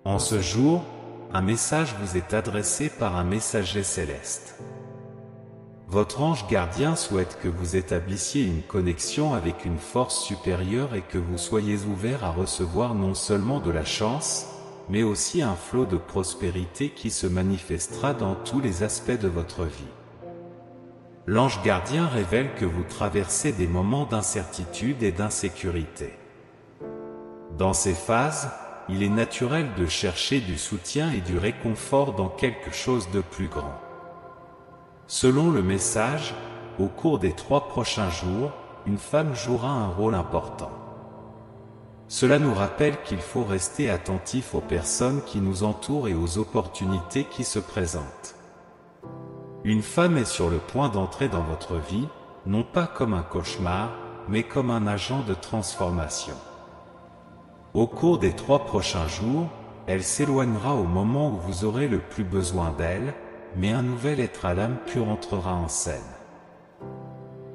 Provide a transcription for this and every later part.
En ce jour, un message vous est adressé par un messager céleste. Votre ange gardien souhaite que vous établissiez une connexion avec une force supérieure et que vous soyez ouvert à recevoir non seulement de la chance, mais aussi un flot de prospérité qui se manifestera dans tous les aspects de votre vie. L'ange gardien révèle que vous traversez des moments d'incertitude et d'insécurité. Dans ces phases, il est naturel de chercher du soutien et du réconfort dans quelque chose de plus grand. Selon le message, au cours des 3 prochains jours, une femme jouera un rôle important. Cela nous rappelle qu'il faut rester attentif aux personnes qui nous entourent et aux opportunités qui se présentent. Une femme est sur le point d'entrer dans votre vie, non pas comme un cauchemar, mais comme un agent de transformation. Au cours des 3 prochains jours, elle s'éloignera au moment où vous aurez le plus besoin d'elle, mais un nouvel être à l'âme pure entrera en scène.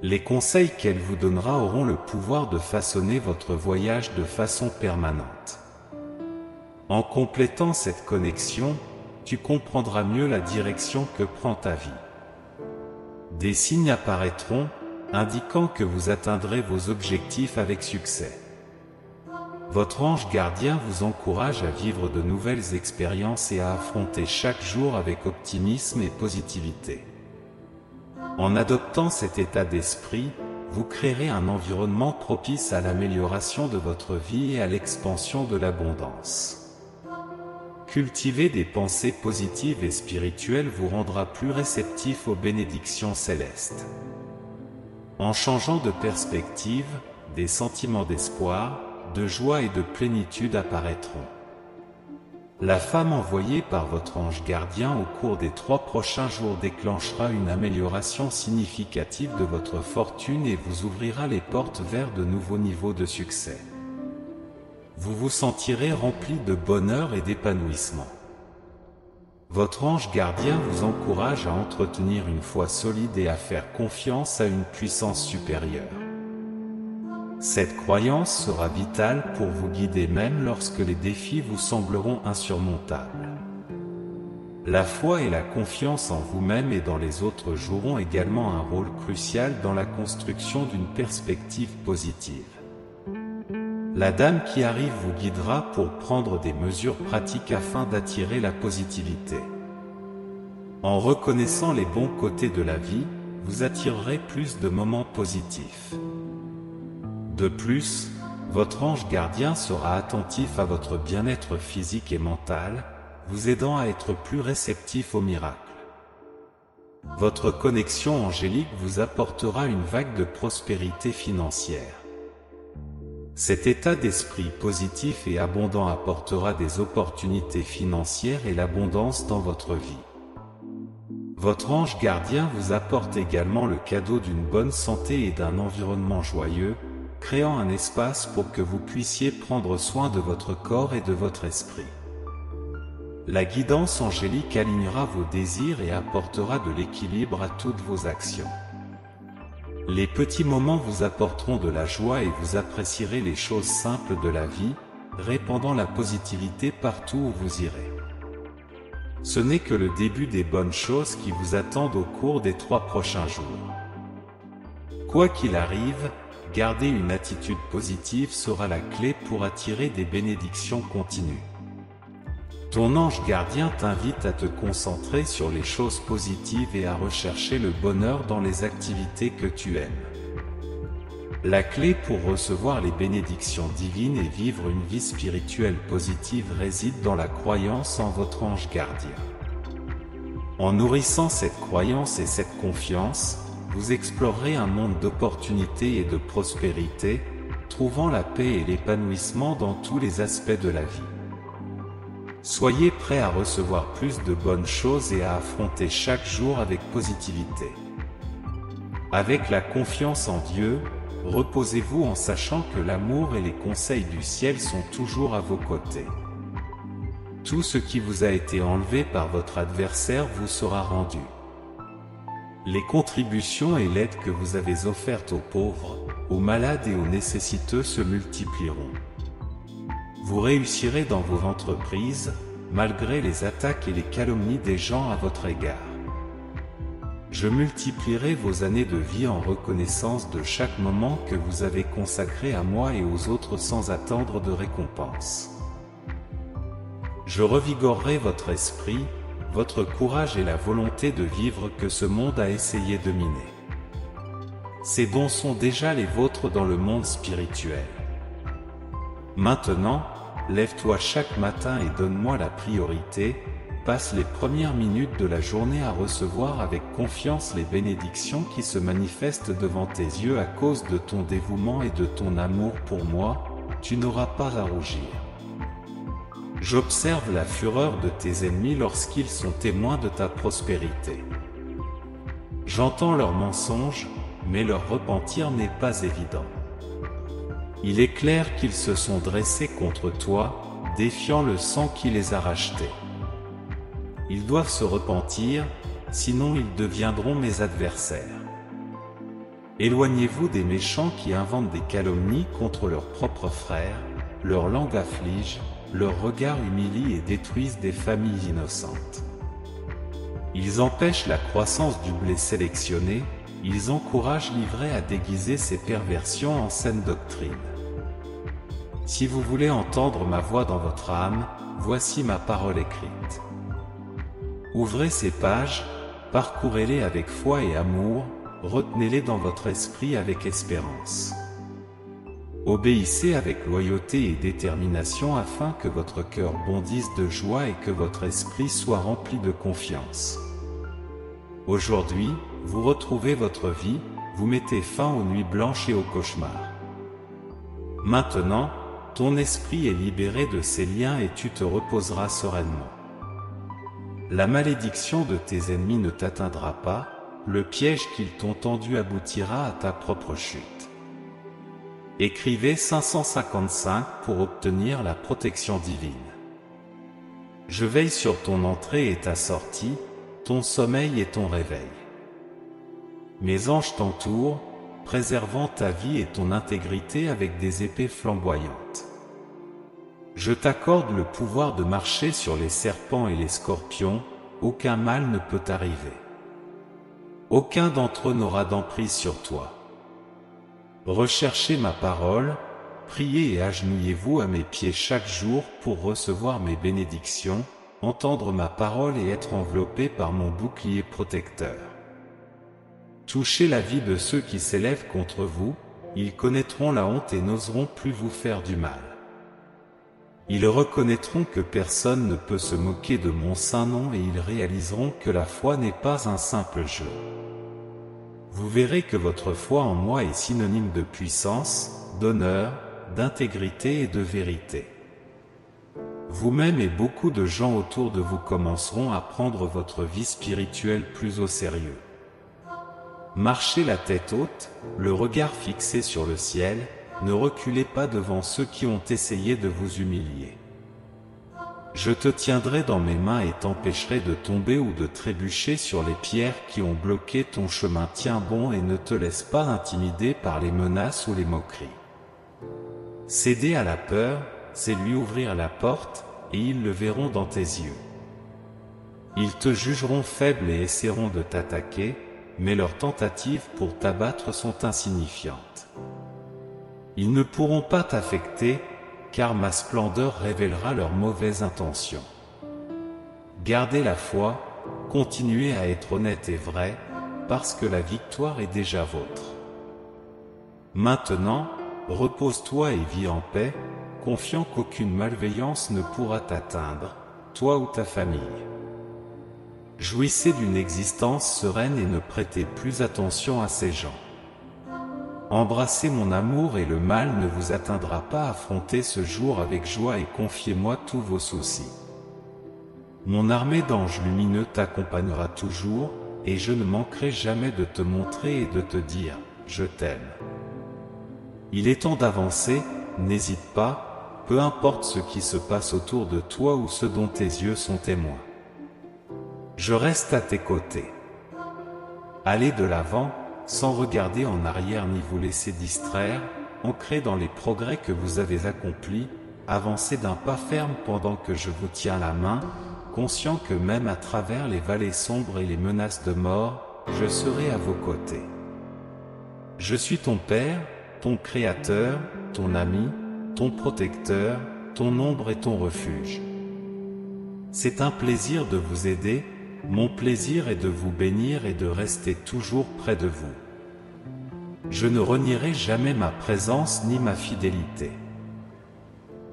Les conseils qu'elle vous donnera auront le pouvoir de façonner votre voyage de façon permanente. En complétant cette connexion, tu comprendras mieux la direction que prend ta vie. Des signes apparaîtront, indiquant que vous atteindrez vos objectifs avec succès. Votre ange gardien vous encourage à vivre de nouvelles expériences et à affronter chaque jour avec optimisme et positivité. En adoptant cet état d'esprit, vous créerez un environnement propice à l'amélioration de votre vie et à l'expansion de l'abondance. Cultiver des pensées positives et spirituelles vous rendra plus réceptif aux bénédictions célestes. En changeant de perspective, des sentiments d'espoir, de joie et de plénitude apparaîtront. La femme envoyée par votre ange gardien au cours des 3 prochains jours déclenchera une amélioration significative de votre fortune et vous ouvrira les portes vers de nouveaux niveaux de succès. Vous vous sentirez rempli de bonheur et d'épanouissement. Votre ange gardien vous encourage à entretenir une foi solide et à faire confiance à une puissance supérieure. Cette croyance sera vitale pour vous guider même lorsque les défis vous sembleront insurmontables. La foi et la confiance en vous-même et dans les autres joueront également un rôle crucial dans la construction d'une perspective positive. La dame qui arrive vous guidera pour prendre des mesures pratiques afin d'attirer la positivité. En reconnaissant les bons côtés de la vie, vous attirerez plus de moments positifs. De plus, votre ange gardien sera attentif à votre bien-être physique et mental, vous aidant à être plus réceptif aux miracles. Votre connexion angélique vous apportera une vague de prospérité financière. Cet état d'esprit positif et abondant apportera des opportunités financières et l'abondance dans votre vie. Votre ange gardien vous apporte également le cadeau d'une bonne santé et d'un environnement joyeux, créant un espace pour que vous puissiez prendre soin de votre corps et de votre esprit. La guidance angélique alignera vos désirs et apportera de l'équilibre à toutes vos actions. Les petits moments vous apporteront de la joie et vous apprécierez les choses simples de la vie, répandant la positivité partout où vous irez. Ce n'est que le début des bonnes choses qui vous attendent au cours des 3 prochains jours. Quoi qu'il arrive, garder une attitude positive sera la clé pour attirer des bénédictions continues. Ton ange gardien t'invite à te concentrer sur les choses positives et à rechercher le bonheur dans les activités que tu aimes. La clé pour recevoir les bénédictions divines et vivre une vie spirituelle positive réside dans la croyance en votre ange gardien. En nourrissant cette croyance et cette confiance, vous explorerez un monde d'opportunités et de prospérité, trouvant la paix et l'épanouissement dans tous les aspects de la vie. Soyez prêts à recevoir plus de bonnes choses et à affronter chaque jour avec positivité. Avec la confiance en Dieu, reposez-vous en sachant que l'amour et les conseils du ciel sont toujours à vos côtés. Tout ce qui vous a été enlevé par votre adversaire vous sera rendu. Les contributions et l'aide que vous avez offertes aux pauvres, aux malades et aux nécessiteux se multiplieront. Vous réussirez dans vos entreprises, malgré les attaques et les calomnies des gens à votre égard. Je multiplierai vos années de vie en reconnaissance de chaque moment que vous avez consacré à moi et aux autres sans attendre de récompense. Je revigorerai votre esprit, votre courage et la volonté de vivre que ce monde a essayé de miner. Ces dons sont déjà les vôtres dans le monde spirituel. Maintenant, lève-toi chaque matin et donne-moi la priorité, passe les premières minutes de la journée à recevoir avec confiance les bénédictions qui se manifestent devant tes yeux à cause de ton dévouement et de ton amour pour moi, tu n'auras pas à rougir. J'observe la fureur de tes ennemis lorsqu'ils sont témoins de ta prospérité. J'entends leurs mensonges, mais leur repentir n'est pas évident. Il est clair qu'ils se sont dressés contre toi, défiant le sang qui les a rachetés. Ils doivent se repentir, sinon ils deviendront mes adversaires. Éloignez-vous des méchants qui inventent des calomnies contre leurs propres frères, leur langue afflige, leur regard humilie et détruisent des familles innocentes. Ils empêchent la croissance du blé sélectionné, ils encouragent l'ivraie à déguiser ses perversions en saine doctrine. Si vous voulez entendre ma voix dans votre âme, voici ma parole écrite. Ouvrez ces pages, parcourez-les avec foi et amour, retenez-les dans votre esprit avec espérance. Obéissez avec loyauté et détermination afin que votre cœur bondisse de joie et que votre esprit soit rempli de confiance. Aujourd'hui, vous retrouvez votre vie, vous mettez fin aux nuits blanches et aux cauchemars. Maintenant, ton esprit est libéré de ces liens et tu te reposeras sereinement. La malédiction de tes ennemis ne t'atteindra pas, le piège qu'ils t'ont tendu aboutira à ta propre chute. Écrivez 555 pour obtenir la protection divine. Je veille sur ton entrée et ta sortie, ton sommeil et ton réveil. Mes anges t'entourent, préservant ta vie et ton intégrité avec des épées flamboyantes. Je t'accorde le pouvoir de marcher sur les serpents et les scorpions, aucun mal ne peut t'arriver. Aucun d'entre eux n'aura d'emprise sur toi. Recherchez ma parole, priez et agenouillez-vous à mes pieds chaque jour pour recevoir mes bénédictions, entendre ma parole et être enveloppé par mon bouclier protecteur. Touchez la vie de ceux qui s'élèvent contre vous, ils connaîtront la honte et n'oseront plus vous faire du mal. Ils reconnaîtront que personne ne peut se moquer de mon saint nom et ils réaliseront que la foi n'est pas un simple jeu. Vous verrez que votre foi en moi est synonyme de puissance, d'honneur, d'intégrité et de vérité. Vous-même et beaucoup de gens autour de vous commenceront à prendre votre vie spirituelle plus au sérieux. Marchez la tête haute, le regard fixé sur le ciel, ne reculez pas devant ceux qui ont essayé de vous humilier. Je te tiendrai dans mes mains et t'empêcherai de tomber ou de trébucher sur les pierres qui ont bloqué ton chemin. Tiens bon et ne te laisse pas intimider par les menaces ou les moqueries. Céder à la peur, c'est lui ouvrir la porte, et ils le verront dans tes yeux. Ils te jugeront faible et essaieront de t'attaquer, mais leurs tentatives pour t'abattre sont insignifiantes. Ils ne pourront pas t'affecter, car ma splendeur révélera leurs mauvaises intentions. Gardez la foi, continuez à être honnête et vrai, parce que la victoire est déjà vôtre. Maintenant, repose-toi et vis en paix, confiant qu'aucune malveillance ne pourra t'atteindre, toi ou ta famille. Jouissez d'une existence sereine et ne prêtez plus attention à ces gens. Embrassez mon amour et le mal ne vous atteindra pas. Affrontez ce jour avec joie et confiez-moi tous vos soucis. Mon armée d'anges lumineux t'accompagnera toujours, et je ne manquerai jamais de te montrer et de te dire « Je t'aime ». Il est temps d'avancer, n'hésite pas, peu importe ce qui se passe autour de toi ou ce dont tes yeux sont témoins. Je reste à tes côtés. Allez de l'avant, sans regarder en arrière ni vous laisser distraire, ancré dans les progrès que vous avez accomplis, avancez d'un pas ferme pendant que je vous tiens la main, conscient que même à travers les vallées sombres et les menaces de mort, je serai à vos côtés. Je suis ton Père, ton Créateur, ton ami, ton protecteur, ton ombre et ton refuge. C'est un plaisir de vous aider, mon plaisir est de vous bénir et de rester toujours près de vous. Je ne renierai jamais ma présence ni ma fidélité.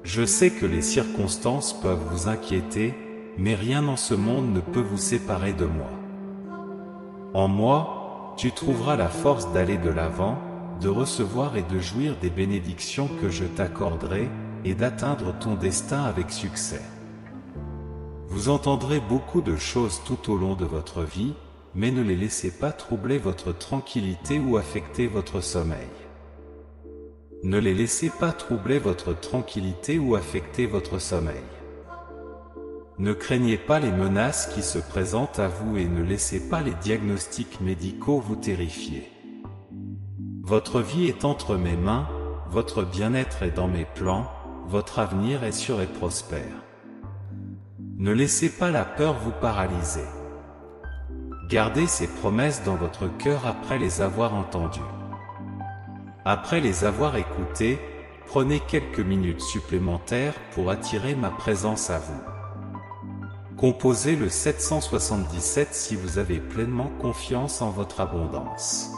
Je sais que les circonstances peuvent vous inquiéter, mais rien en ce monde ne peut vous séparer de moi. En moi, tu trouveras la force d'aller de l'avant, de recevoir et de jouir des bénédictions que je t'accorderai, et d'atteindre ton destin avec succès. Vous entendrez beaucoup de choses tout au long de votre vie, mais ne les laissez pas troubler votre tranquillité ou affecter votre sommeil. Ne les laissez pas troubler votre tranquillité ou affecter votre sommeil. Ne craignez pas les menaces qui se présentent à vous et ne laissez pas les diagnostics médicaux vous terrifier. Votre vie est entre mes mains, votre bien-être est dans mes plans, votre avenir est sûr et prospère. Ne laissez pas la peur vous paralyser. Gardez ces promesses dans votre cœur après les avoir entendues. Après les avoir écoutées, prenez quelques minutes supplémentaires pour attirer ma présence à vous. Composez le 777 si vous avez pleinement confiance en votre abondance.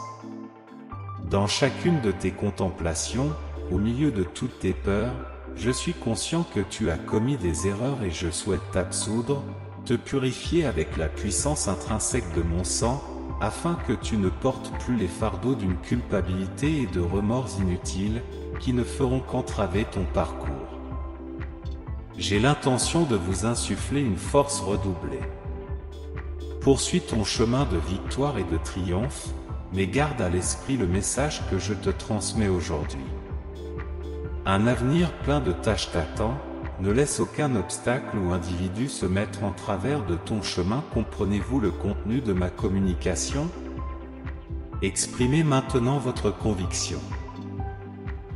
Dans chacune de tes contemplations, au milieu de toutes tes peurs, je suis conscient que tu as commis des erreurs et je souhaite t'absoudre, te purifier avec la puissance intrinsèque de mon sang, afin que tu ne portes plus les fardeaux d'une culpabilité et de remords inutiles, qui ne feront qu'entraver ton parcours. J'ai l'intention de vous insuffler une force redoublée. Poursuis ton chemin de victoire et de triomphe, mais garde à l'esprit le message que je te transmets aujourd'hui. Un avenir plein de tâches t'attend, ne laisse aucun obstacle ou individu se mettre en travers de ton chemin. Comprenez-vous le contenu de ma communication? Exprimez maintenant votre conviction.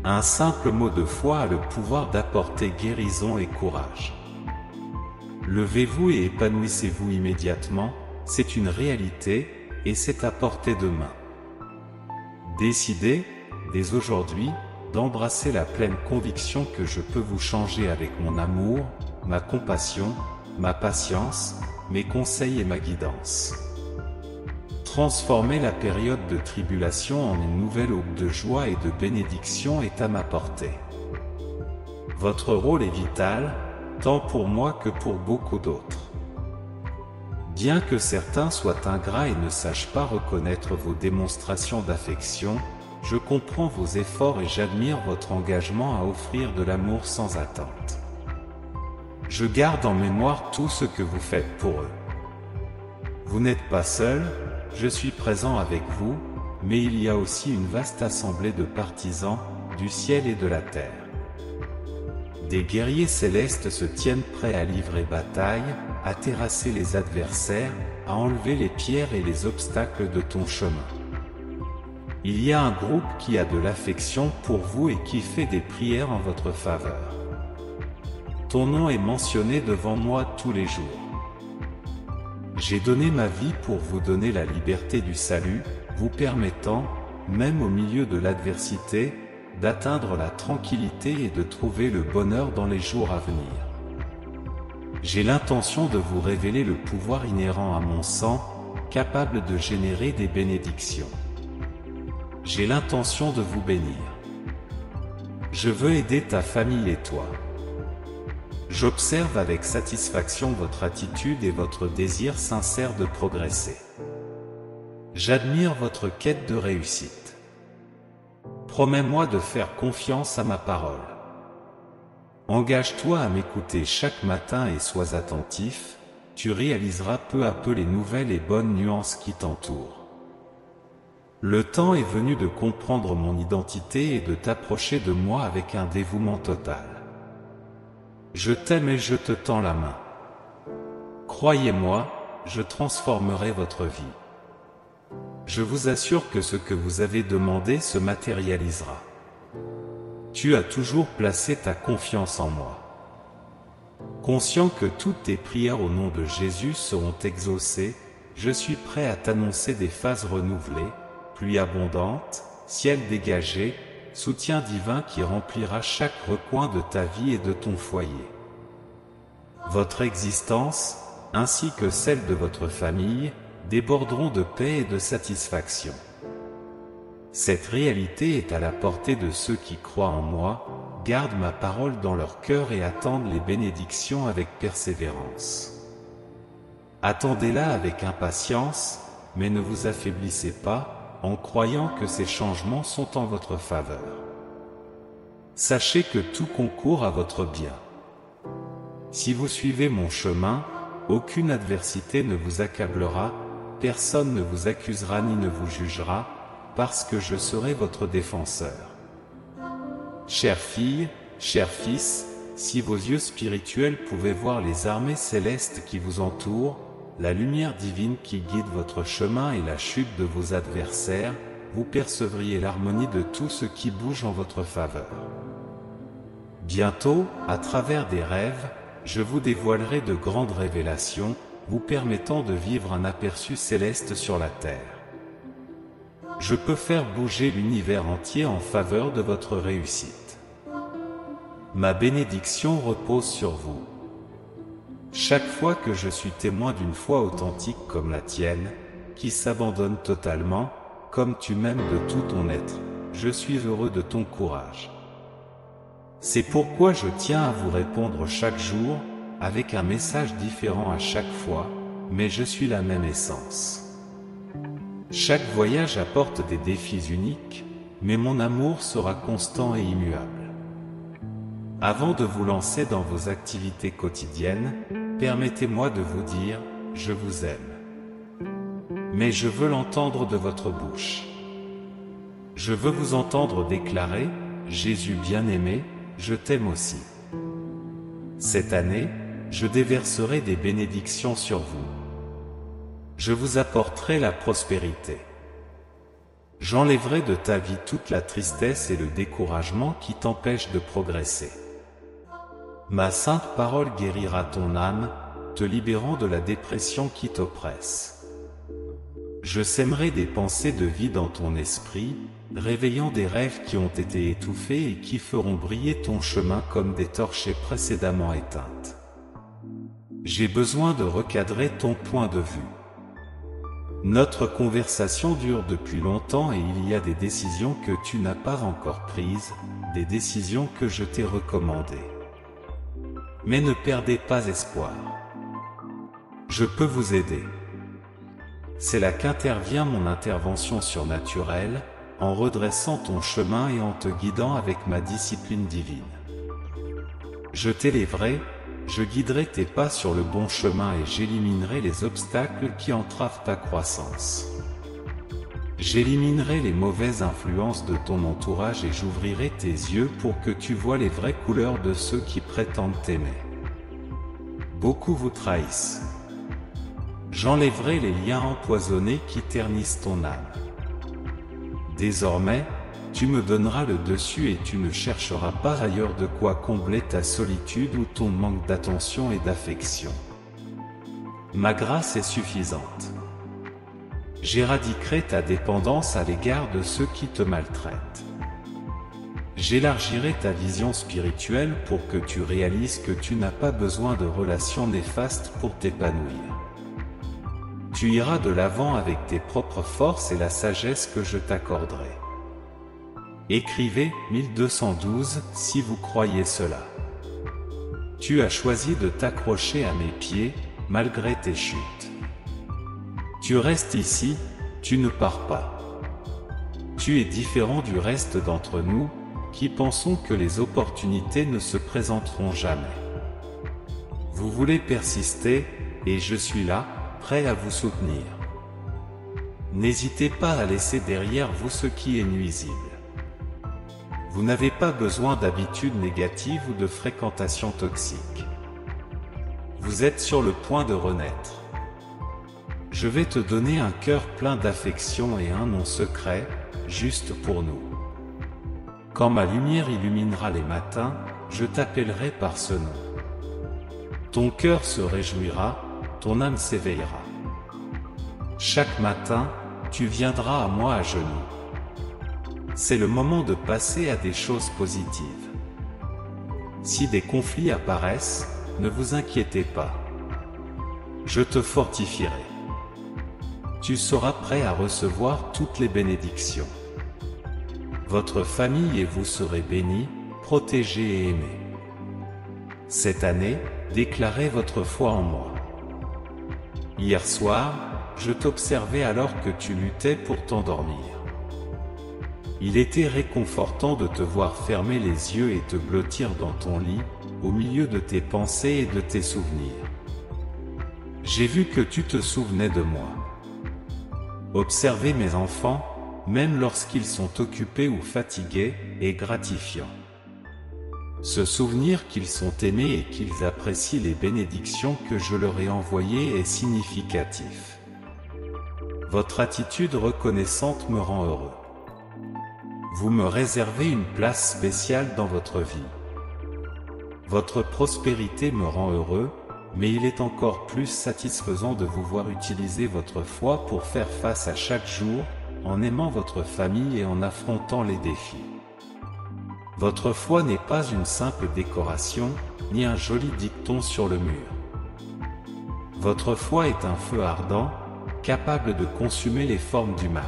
Un simple mot de foi a le pouvoir d'apporter guérison et courage. Levez-vous et épanouissez-vous immédiatement, c'est une réalité, et c'est à portée de main. Décidez, dès aujourd'hui, d'embrasser la pleine conviction que je peux vous changer avec mon amour, ma compassion, ma patience, mes conseils et ma guidance. Transformer la période de tribulation en une nouvelle aube de joie et de bénédiction est à ma portée. Votre rôle est vital, tant pour moi que pour beaucoup d'autres. Bien que certains soient ingrats et ne sachent pas reconnaître vos démonstrations d'affection, je comprends vos efforts et j'admire votre engagement à offrir de l'amour sans attente. Je garde en mémoire tout ce que vous faites pour eux. Vous n'êtes pas seul, je suis présent avec vous, mais il y a aussi une vaste assemblée de partisans, du ciel et de la terre. Des guerriers célestes se tiennent prêts à livrer bataille, à terrasser les adversaires, à enlever les pierres et les obstacles de ton chemin. Il y a un groupe qui a de l'affection pour vous et qui fait des prières en votre faveur. Ton nom est mentionné devant moi tous les jours. J'ai donné ma vie pour vous donner la liberté du salut, vous permettant, même au milieu de l'adversité, d'atteindre la tranquillité et de trouver le bonheur dans les jours à venir. J'ai l'intention de vous révéler le pouvoir inhérent à mon sang, capable de générer des bénédictions. J'ai l'intention de vous bénir. Je veux aider ta famille et toi. J'observe avec satisfaction votre attitude et votre désir sincère de progresser. J'admire votre quête de réussite. Promets-moi de faire confiance à ma parole. Engage-toi à m'écouter chaque matin et sois attentif, tu réaliseras peu à peu les nouvelles et bonnes nuances qui t'entourent. Le temps est venu de comprendre mon identité et de t'approcher de moi avec un dévouement total. Je t'aime et je te tends la main. Croyez-moi, je transformerai votre vie. Je vous assure que ce que vous avez demandé se matérialisera. Tu as toujours placé ta confiance en moi. Conscient que toutes tes prières au nom de Jésus seront exaucées, je suis prêt à t'annoncer des phases renouvelées, pluie abondante, ciel dégagé, soutien divin qui remplira chaque recoin de ta vie et de ton foyer. Votre existence, ainsi que celle de votre famille, déborderont de paix et de satisfaction. Cette réalité est à la portée de ceux qui croient en moi, gardent ma parole dans leur cœur et attendent les bénédictions avec persévérance. Attendez-la avec impatience, mais ne vous affaiblissez pas, en croyant que ces changements sont en votre faveur. Sachez que tout concourt à votre bien. Si vous suivez mon chemin, aucune adversité ne vous accablera, personne ne vous accusera ni ne vous jugera, parce que je serai votre défenseur. Chère fille, cher fils, si vos yeux spirituels pouvaient voir les armées célestes qui vous entourent, la lumière divine qui guide votre chemin et la chute de vos adversaires, vous percevriez l'harmonie de tout ce qui bouge en votre faveur. Bientôt, à travers des rêves, je vous dévoilerai de grandes révélations, vous permettant de vivre un aperçu céleste sur la terre. Je peux faire bouger l'univers entier en faveur de votre réussite. Ma bénédiction repose sur vous. Chaque fois que je suis témoin d'une foi authentique comme la tienne, qui s'abandonne totalement, comme tu m'aimes de tout ton être, je suis heureux de ton courage. C'est pourquoi je tiens à vous répondre chaque jour, avec un message différent à chaque fois, mais je suis la même essence. Chaque voyage apporte des défis uniques, mais mon amour sera constant et immuable. Avant de vous lancer dans vos activités quotidiennes, permettez-moi de vous dire « Je vous aime ». Mais je veux l'entendre de votre bouche. Je veux vous entendre déclarer « Jésus bien-aimé, je t'aime aussi ». Cette année, je déverserai des bénédictions sur vous. Je vous apporterai la prospérité. J'enlèverai de ta vie toute la tristesse et le découragement qui t'empêchent de progresser. Ma sainte parole guérira ton âme, te libérant de la dépression qui t'oppresse. Je sèmerai des pensées de vie dans ton esprit, réveillant des rêves qui ont été étouffés et qui feront briller ton chemin comme des torches précédemment éteintes. J'ai besoin de recadrer ton point de vue. Notre conversation dure depuis longtemps et il y a des décisions que tu n'as pas encore prises, des décisions que je t'ai recommandées. Mais ne perdez pas espoir. Je peux vous aider. C'est là qu'intervient mon intervention surnaturelle, en redressant ton chemin et en te guidant avec ma discipline divine. Je t'élèverai, je guiderai tes pas sur le bon chemin et j'éliminerai les obstacles qui entravent ta croissance. J'éliminerai les mauvaises influences de ton entourage et j'ouvrirai tes yeux pour que tu vois les vraies couleurs de ceux qui prétendent t'aimer. Beaucoup vous trahissent. J'enlèverai les liens empoisonnés qui ternissent ton âme. Désormais, tu me donneras le dessus et tu ne chercheras pas ailleurs de quoi combler ta solitude ou ton manque d'attention et d'affection. Ma grâce est suffisante. J'éradiquerai ta dépendance à l'égard de ceux qui te maltraitent. J'élargirai ta vision spirituelle pour que tu réalises que tu n'as pas besoin de relations néfastes pour t'épanouir. Tu iras de l'avant avec tes propres forces et la sagesse que je t'accorderai. Écrivez 1212 si vous croyez cela. Tu as choisi de t'accrocher à mes pieds, malgré tes chutes. Tu restes ici, tu ne pars pas. Tu es différent du reste d'entre nous, qui pensons que les opportunités ne se présenteront jamais. Vous voulez persister, et je suis là, prêt à vous soutenir. N'hésitez pas à laisser derrière vous ce qui est nuisible. Vous n'avez pas besoin d'habitudes négatives ou de fréquentation toxique. Vous êtes sur le point de renaître. Je vais te donner un cœur plein d'affection et un nom secret, juste pour nous. Quand ma lumière illuminera les matins, je t'appellerai par ce nom. Ton cœur se réjouira, ton âme s'éveillera. Chaque matin, tu viendras à moi à genoux. C'est le moment de passer à des choses positives. Si des conflits apparaissent, ne vous inquiétez pas. Je te fortifierai. Tu seras prêt à recevoir toutes les bénédictions. Votre famille et vous serez bénis, protégés et aimés. Cette année, déclarez votre foi en moi. Hier soir, je t'observais alors que tu luttais pour t'endormir. Il était réconfortant de te voir fermer les yeux et te blottir dans ton lit, au milieu de tes pensées et de tes souvenirs. J'ai vu que tu te souvenais de moi. Observer mes enfants, même lorsqu'ils sont occupés ou fatigués, est gratifiant. Se souvenir qu'ils sont aimés et qu'ils apprécient les bénédictions que je leur ai envoyées est significatif. Votre attitude reconnaissante me rend heureux. Vous me réservez une place spéciale dans votre vie. Votre prospérité me rend heureux, mais il est encore plus satisfaisant de vous voir utiliser votre foi pour faire face à chaque jour, en aimant votre famille et en affrontant les défis. Votre foi n'est pas une simple décoration, ni un joli dicton sur le mur. Votre foi est un feu ardent, capable de consumer les formes du mal.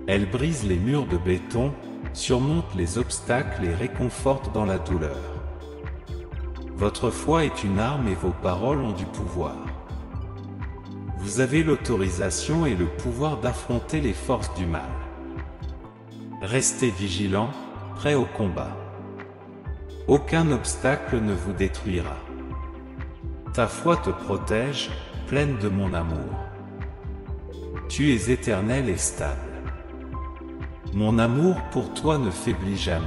Elle brise les murs de béton, surmonte les obstacles et réconforte dans la douleur. Votre foi est une arme et vos paroles ont du pouvoir. Vous avez l'autorisation et le pouvoir d'affronter les forces du mal. Restez vigilants, prêts au combat. Aucun obstacle ne vous détruira. Ta foi te protège, pleine de mon amour. Tu es éternel et stable. Mon amour pour toi ne faiblit jamais.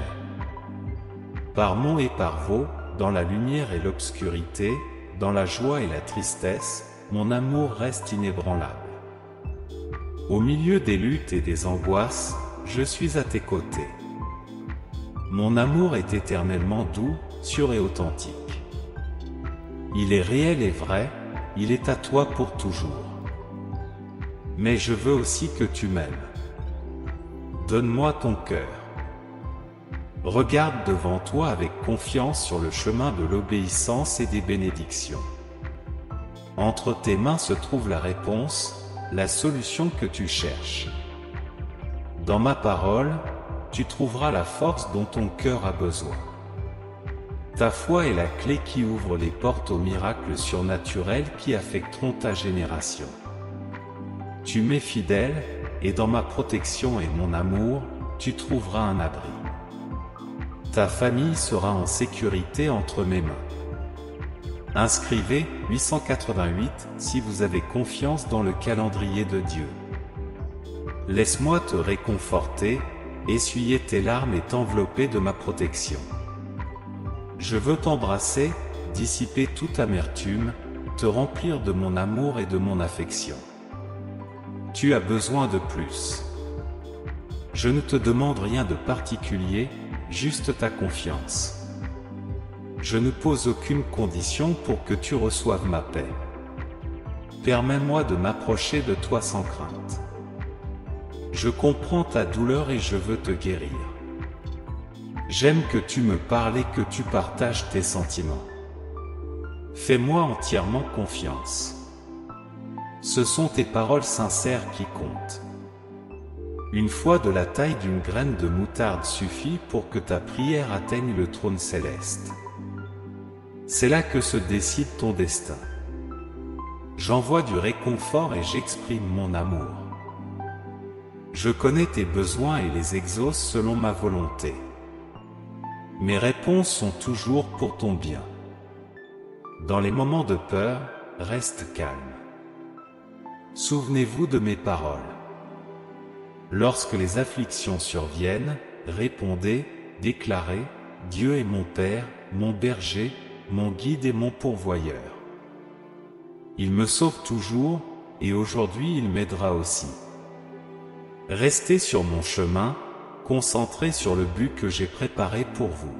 Par monts et par vaux, dans la lumière et l'obscurité, dans la joie et la tristesse, mon amour reste inébranlable. Au milieu des luttes et des angoisses, je suis à tes côtés. Mon amour est éternellement doux, sûr et authentique. Il est réel et vrai, il est à toi pour toujours. Mais je veux aussi que tu m'aimes. Donne-moi ton cœur. Regarde devant toi avec confiance sur le chemin de l'obéissance et des bénédictions. Entre tes mains se trouve la réponse, la solution que tu cherches. Dans ma parole, tu trouveras la force dont ton cœur a besoin. Ta foi est la clé qui ouvre les portes aux miracles surnaturels qui affecteront ta génération. Tu m'es fidèle, et dans ma protection et mon amour, tu trouveras un abri. Ta famille sera en sécurité entre mes mains. Inscrivez 888 si vous avez confiance dans le calendrier de Dieu. Laisse-moi te réconforter, essuyer tes larmes et t'envelopper de ma protection. Je veux t'embrasser, dissiper toute amertume, te remplir de mon amour et de mon affection. Tu as besoin de plus. Je ne te demande rien de particulier, juste ta confiance. Je ne pose aucune condition pour que tu reçoives ma paix. Permets-moi de m'approcher de toi sans crainte. Je comprends ta douleur et je veux te guérir. J'aime que tu me parles et que tu partages tes sentiments. Fais-moi entièrement confiance. Ce sont tes paroles sincères qui comptent. Une foi de la taille d'une graine de moutarde suffit pour que ta prière atteigne le trône céleste. C'est là que se décide ton destin. J'envoie du réconfort et j'exprime mon amour. Je connais tes besoins et les exauce selon ma volonté. Mes réponses sont toujours pour ton bien. Dans les moments de peur, reste calme. Souvenez-vous de mes paroles. Lorsque les afflictions surviennent, répondez, déclarez, Dieu est mon Père, mon berger, mon guide et mon pourvoyeur. Il me sauve toujours, et aujourd'hui il m'aidera aussi. Restez sur mon chemin, concentré sur le but que j'ai préparé pour vous.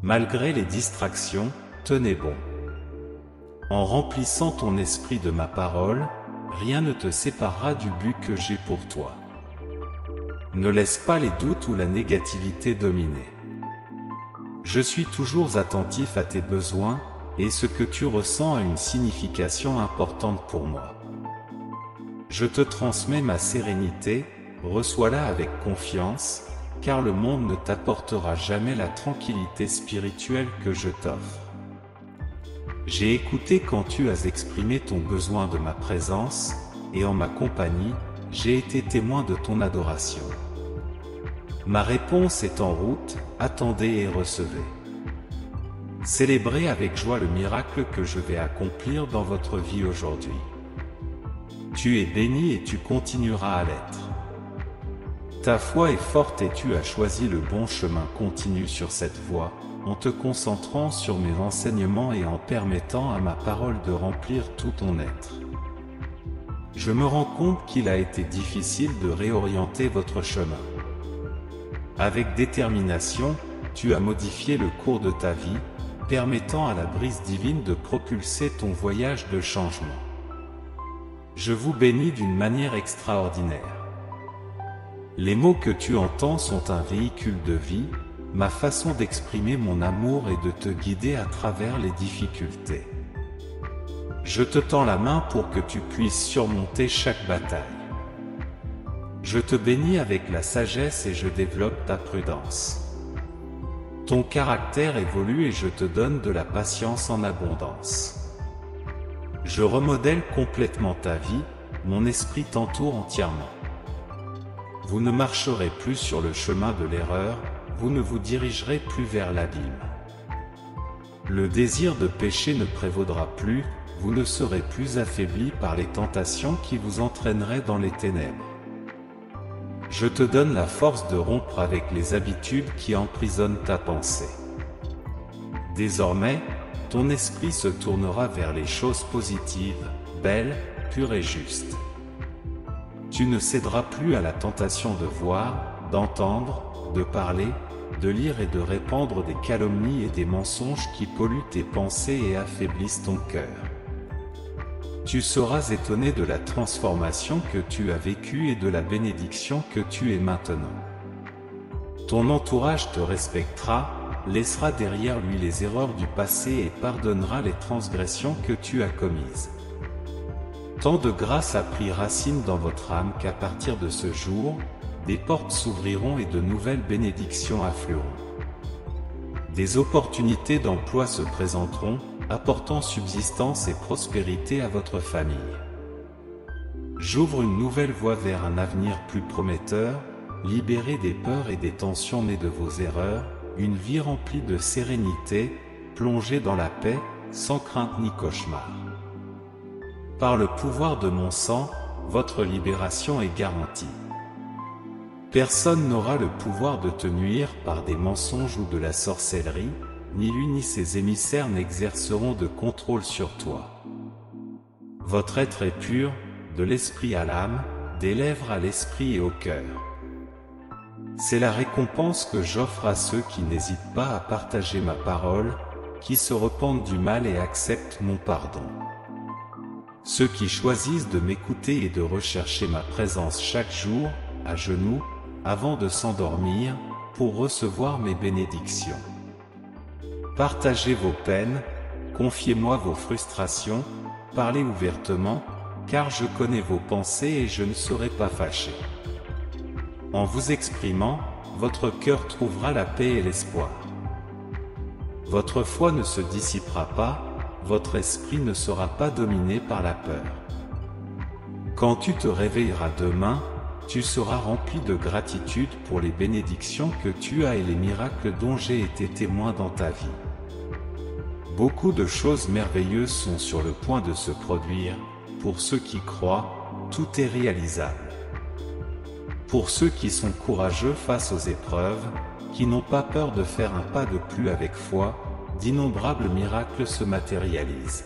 Malgré les distractions, tenez bon. En remplissant ton esprit de ma parole, rien ne te séparera du but que j'ai pour toi. Ne laisse pas les doutes ou la négativité dominer. Je suis toujours attentif à tes besoins, et ce que tu ressens a une signification importante pour moi. Je te transmets ma sérénité, reçois-la avec confiance, car le monde ne t'apportera jamais la tranquillité spirituelle que je t'offre. J'ai écouté quand tu as exprimé ton besoin de ma présence, et en ma compagnie, j'ai été témoin de ton adoration. Ma réponse est en route, attendez et recevez. Célébrez avec joie le miracle que je vais accomplir dans votre vie aujourd'hui. Tu es béni et tu continueras à l'être. Ta foi est forte et tu as choisi le bon chemin. Continue sur cette voie, en te concentrant sur mes enseignements et en permettant à ma parole de remplir tout ton être. Je me rends compte qu'il a été difficile de réorienter votre chemin. Avec détermination, tu as modifié le cours de ta vie, permettant à la brise divine de propulser ton voyage de changement. Je vous bénis d'une manière extraordinaire. Les mots que tu entends sont un véhicule de vie, ma façon d'exprimer mon amour et de te guider à travers les difficultés. Je te tends la main pour que tu puisses surmonter chaque bataille. Je te bénis avec la sagesse et je développe ta prudence. Ton caractère évolue et je te donne de la patience en abondance. Je remodèle complètement ta vie, mon esprit t'entoure entièrement. Vous ne marcherez plus sur le chemin de l'erreur, vous ne vous dirigerez plus vers l'abîme. Le désir de pécher ne prévaudra plus, vous ne serez plus affaiblis par les tentations qui vous entraîneraient dans les ténèbres. Je te donne la force de rompre avec les habitudes qui emprisonnent ta pensée. Désormais, ton esprit se tournera vers les choses positives, belles, pures et justes. Tu ne céderas plus à la tentation de voir, d'entendre, de parler, de lire et de répandre des calomnies et des mensonges qui polluent tes pensées et affaiblissent ton cœur. Tu seras étonné de la transformation que tu as vécue et de la bénédiction que tu es maintenant. Ton entourage te respectera, laissera derrière lui les erreurs du passé et pardonnera les transgressions que tu as commises. Tant de grâce a pris racine dans votre âme qu'à partir de ce jour, des portes s'ouvriront et de nouvelles bénédictions afflueront. Des opportunités d'emploi se présenteront, apportant subsistance et prospérité à votre famille. J'ouvre une nouvelle voie vers un avenir plus prometteur, libéré des peurs et des tensions nées de vos erreurs, une vie remplie de sérénité, plongée dans la paix, sans crainte ni cauchemar. Par le pouvoir de mon sang, votre libération est garantie. Personne n'aura le pouvoir de te nuire par des mensonges ou de la sorcellerie, ni lui ni ses émissaires n'exerceront de contrôle sur toi. Votre être est pur, de l'esprit à l'âme, des lèvres à l'esprit et au cœur. C'est la récompense que j'offre à ceux qui n'hésitent pas à partager ma parole, qui se repentent du mal et acceptent mon pardon. Ceux qui choisissent de m'écouter et de rechercher ma présence chaque jour, à genoux, avant de s'endormir, pour recevoir mes bénédictions. Partagez vos peines, confiez-moi vos frustrations, parlez ouvertement, car je connais vos pensées et je ne serai pas fâché. En vous exprimant, votre cœur trouvera la paix et l'espoir. Votre foi ne se dissipera pas, votre esprit ne sera pas dominé par la peur. Quand tu te réveilleras demain, tu seras rempli de gratitude pour les bénédictions que tu as et les miracles dont j'ai été témoin dans ta vie. Beaucoup de choses merveilleuses sont sur le point de se produire. Pour ceux qui croient, tout est réalisable. Pour ceux qui sont courageux face aux épreuves, qui n'ont pas peur de faire un pas de plus avec foi, d'innombrables miracles se matérialisent.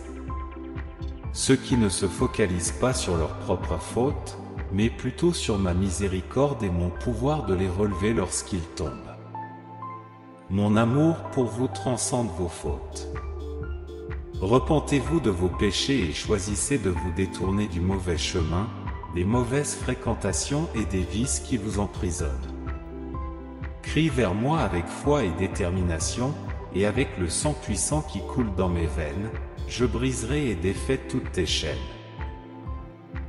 Ceux qui ne se focalisent pas sur leurs propres fautes, mais plutôt sur ma miséricorde et mon pouvoir de les relever lorsqu'ils tombent. Mon amour pour vous transcende vos fautes. Repentez-vous de vos péchés et choisissez de vous détourner du mauvais chemin, des mauvaises fréquentations et des vices qui vous emprisonnent. Crie vers moi avec foi et détermination, et avec le sang puissant qui coule dans mes veines, je briserai et défais toutes tes chaînes.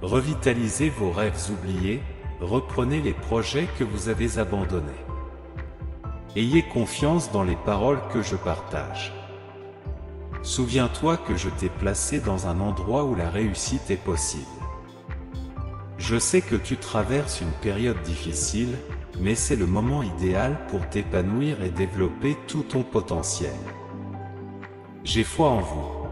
Revitalisez vos rêves oubliés, reprenez les projets que vous avez abandonnés. Ayez confiance dans les paroles que je partage. Souviens-toi que je t'ai placé dans un endroit où la réussite est possible. Je sais que tu traverses une période difficile, mais c'est le moment idéal pour t'épanouir et développer tout ton potentiel. J'ai foi en vous.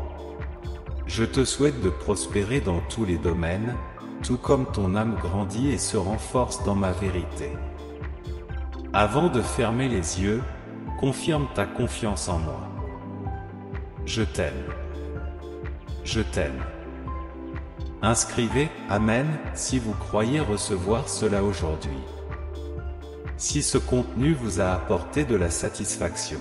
Je te souhaite de prospérer dans tous les domaines, tout comme ton âme grandit et se renforce dans ma vérité. Avant de fermer les yeux, confirme ta confiance en moi. Je t'aime. Je t'aime. Inscrivez « Amen » si vous croyez recevoir cela aujourd'hui. Si ce contenu vous a apporté de la satisfaction.